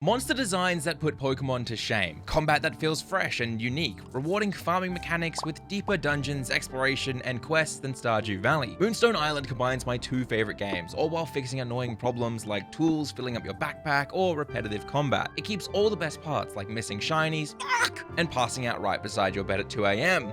Monster designs that put Pokemon to shame, combat that feels fresh and unique, rewarding farming mechanics with deeper dungeons, exploration, and quests than Stardew Valley. Moonstone Island combines my two favorite games, all while fixing annoying problems like tools filling up your backpack or repetitive combat. It keeps all the best parts like missing shinies and passing out right beside your bed at 2 AM.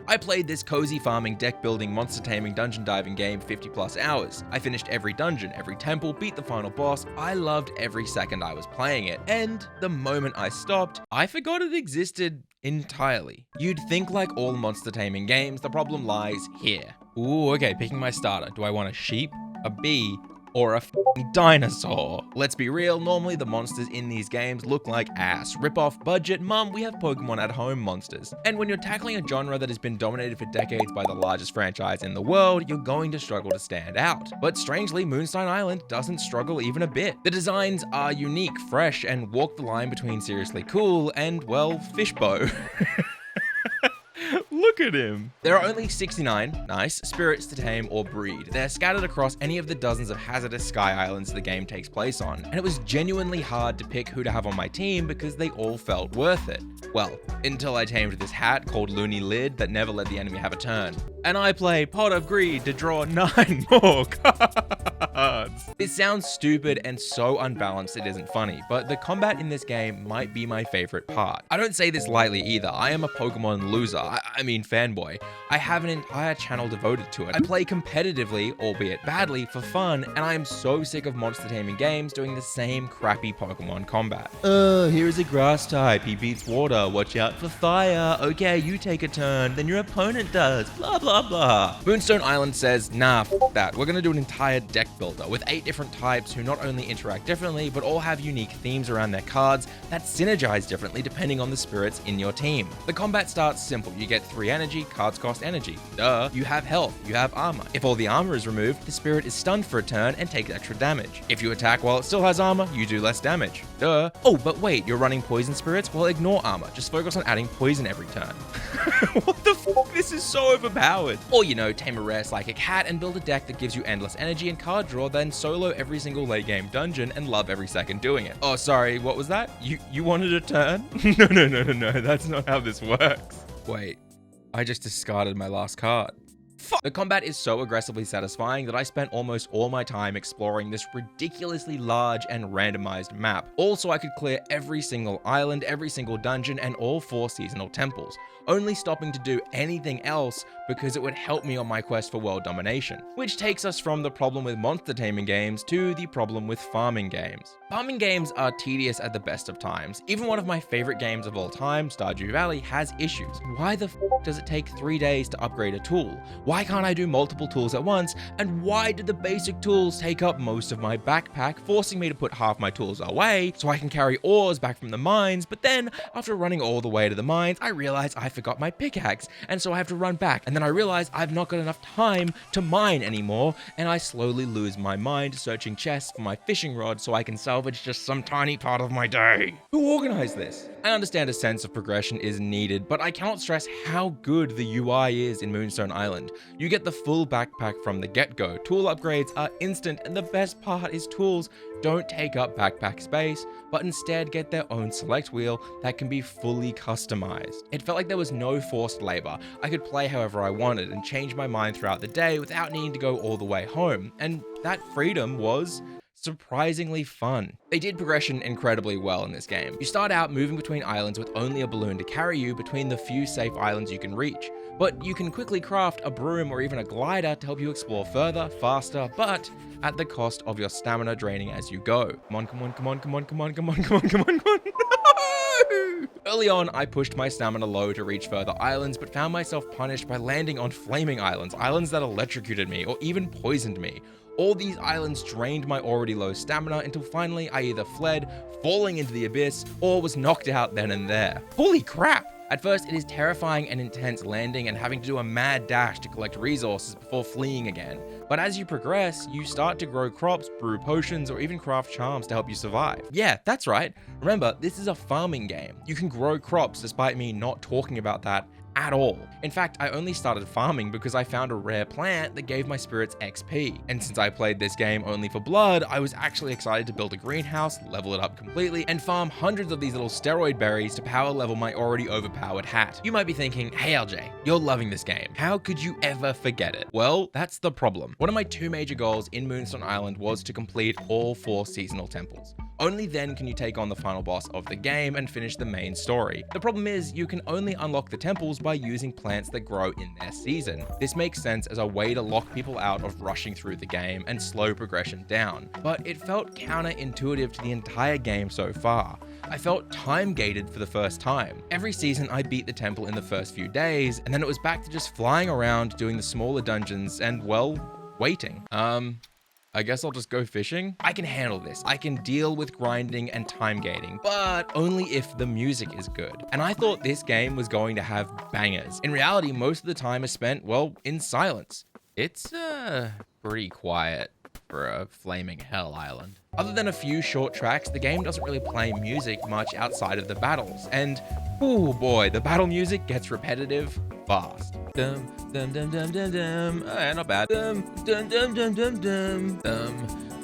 I played this cozy farming, deck building, monster taming, dungeon diving game 50 plus hours. I finished every dungeon, every temple, beat the final boss. I loved every second I was playing it, and the moment I stopped, I forgot it existed entirely. You'd think like all monster taming games, the problem lies here. Ooh, okay, picking my starter. Do I want a sheep, a bee, or a f***ing dinosaur? Let's be real, normally the monsters in these games look like ass. Rip off budget, mum, we have Pokemon at home monsters. And when you're tackling a genre that has been dominated for decades by the largest franchise in the world, you're going to struggle to stand out. But strangely, Moonstone Island doesn't struggle even a bit. The designs are unique, fresh, and walk the line between seriously cool and, well, fishbow. Look at him. There are only 69, nice, spirits to tame or breed. They're scattered across any of the dozens of hazardous sky islands the game takes place on, and it was genuinely hard to pick who to have on my team because they all felt worth it. Well, until I tamed this hat called Loony Lid that never let the enemy have a turn. And I play Pot of Greed to draw 9 more cards. This sounds stupid and so unbalanced it isn't funny, but the combat in this game might be my favorite part. I don't say this lightly either. I am a Pokemon loser. I mean fanboy. I have an entire channel devoted to it. I play competitively, albeit badly, for fun, and I am so sick of monster taming games doing the same crappy Pokemon combat. Here's a grass type, he beats water, watch out for fire, okay, you take a turn, then your opponent does, blah blah blah. Moonstone Island says, nah, f that, we're gonna do an entire deck builder with 8 different types who not only interact differently, but all have unique themes around their cards that synergize differently depending on the spirits in your team. The combat starts simple, you get 3 energy, cards cost energy. Duh. You have health, you have armor. If all the armor is removed, the spirit is stunned for a turn and takes extra damage. If you attack while it still has armor, you do less damage. Duh. Oh, but wait, you're running poison spirits? Well, ignore armor. Just focus on adding poison every turn. What the f***? This is so overpowered. Or, you know, tame a rare psychic hat and build a deck that gives you endless energy and card draw, then solo every single late game dungeon and love every second doing it. Oh, sorry, what was that? You wanted a turn? No, that's not how this works. Wait. I just discarded my last card. Fuck. The combat is so aggressively satisfying that I spent almost all my time exploring this ridiculously large and randomized map. Also, I could clear every single island, every single dungeon, and all 4 seasonal temples, only stopping to do anything else because it would help me on my quest for world domination. Which takes us from the problem with monster taming games to the problem with farming games. Farming games are tedious at the best of times. Even one of my favorite games of all time, Stardew Valley, has issues. Why the f does it take 3 days to upgrade a tool? Why can't I do multiple tools at once? And why did the basic tools take up most of my backpack, forcing me to put half my tools away so I can carry ores back from the mines? But then, after running all the way to the mines, I realized I forgot my pickaxe, and so I have to run back. And then I realize I've not got enough time to mine anymore, and I slowly lose my mind searching chests for my fishing rod so I can salvage just some tiny part of my day. Who organized this? I understand a sense of progression is needed, but I cannot stress how good the UI is in Moonstone Island. You get the full backpack from the get-go, tool upgrades are instant, and the best part is tools don't take up backpack space, but instead get their own select wheel that can be fully customized. It felt like there was no forced labor. I could play however I wanted and change my mind throughout the day without needing to go all the way home, and that freedom was surprisingly fun. They did progression incredibly well in this game. You start out moving between islands with only a balloon to carry you between the few safe islands you can reach, but you can quickly craft a broom or even a glider to help you explore further, faster, but at the cost of your stamina draining as you go. Come on. No! Early on, I pushed my stamina low to reach further islands, but found myself punished by landing on flaming islands that electrocuted me or even poisoned me. All these islands drained my already low stamina until finally I either fled, falling into the abyss, or was knocked out then and there. Holy crap! At first, it is terrifying and intense landing and having to do a mad dash to collect resources before fleeing again. But as you progress, you start to grow crops, brew potions, or even craft charms to help you survive. Yeah, that's right. Remember, this is a farming game. You can grow crops despite me not talking about that at all. In fact, I only started farming because I found a rare plant that gave my spirits XP. And since I played this game only for blood, I was actually excited to build a greenhouse, level it up completely, and farm hundreds of these little steroid berries to power level my already overpowered hat. You might be thinking, hey Eljay, you're loving this game. How could you ever forget it? Well, that's the problem. One of my two major goals in Moonstone Island was to complete all 4 seasonal temples. Only then can you take on the final boss of the game and finish the main story. The problem is, you can only unlock the temples by using plants that grow in their season. This makes sense as a way to lock people out of rushing through the game and slow progression down, but it felt counterintuitive to the entire game so far. I felt time-gated for the first time. Every season I beat the temple in the first few days, and then it was back to just flying around doing the smaller dungeons and, well, waiting. I guess I'll just go fishing. I can handle this. I can deal with grinding and time gating, but only if the music is good. And I thought this game was going to have bangers. In reality, most of the time is spent, well, in silence. It's pretty quiet for a flaming hell island. Other than a few short tracks, the game doesn't really play music much outside of the battles. And, oh boy, the battle music gets repetitive fast. Dum dum dum dum dum dum. Not bad. Dum dum dum dum dum dum.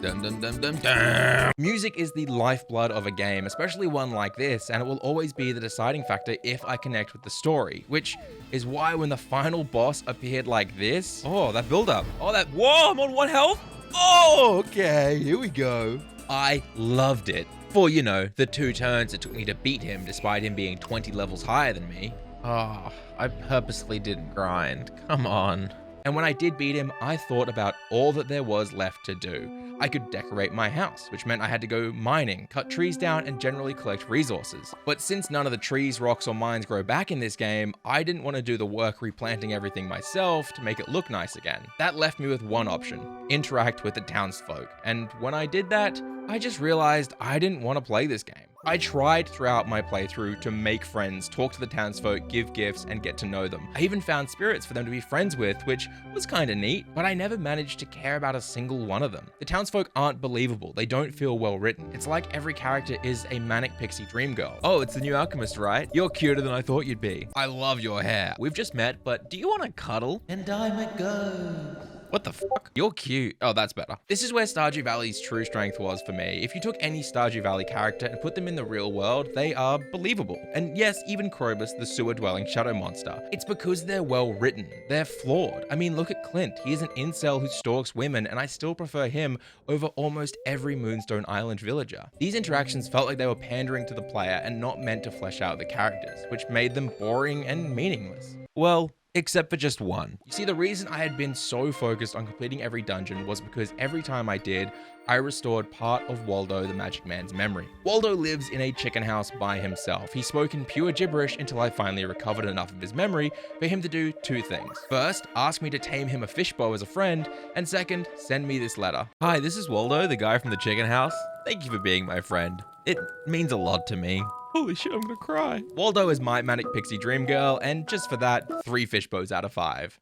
Dum dum dum dum dum. Music is the lifeblood of a game, especially one like this, and it will always be the deciding factor if I connect with the story, which is why when the final boss appeared like this, oh, that build up. Oh, that, whoa, I'm on 1 health? Oh, okay, here we go. I loved it. For, you know, the 2 turns it took me to beat him despite him being 20 levels higher than me. Oh, I purposely didn't grind. Come on. And when I did beat him, I thought about all that there was left to do. I could decorate my house, which meant I had to go mining, cut trees down, and generally collect resources. But since none of the trees, rocks, or mines grow back in this game, I didn't want to do the work replanting everything myself to make it look nice again. That left me with one option: interact with the townsfolk. And when I did that, I just realized I didn't want to play this game. I tried throughout my playthrough to make friends, talk to the townsfolk, give gifts, and get to know them. I even found spirits for them to be friends with, which was kinda neat, but I never managed to care about a single one of them. The townsfolk aren't believable, they don't feel well written. It's like every character is a manic pixie dream girl. Oh, it's the new alchemist, right? You're cuter than I thought you'd be. I love your hair. We've just met, but do you want to cuddle? And I'm a ghost. What the fuck? You're cute. Oh, that's better. This is where Stardew Valley's true strength was for me. If you took any Stardew Valley character and put them in the real world, they are believable. And yes, even Krobus, the sewer-dwelling shadow monster. It's because they're well written. They're flawed. I mean, look at Clint. He is an incel who stalks women, and I still prefer him over almost every Moonstone Island villager. These interactions felt like they were pandering to the player and not meant to flesh out the characters, which made them boring and meaningless. Well, except for just one. You see, the reason I had been so focused on completing every dungeon was because every time I did, I restored part of Waldo the Magic Man's memory. Waldo lives in a chicken house by himself. He spoke in pure gibberish until I finally recovered enough of his memory for him to do 2 things. First, ask me to tame him a fishbow as a friend, and second, send me this letter. Hi, this is Waldo, the guy from the chicken house. Thank you for being my friend. It means a lot to me. Holy shit, I'm gonna cry. Waldo is my manic pixie dream girl, and just for that, 3 fishbows out of 5.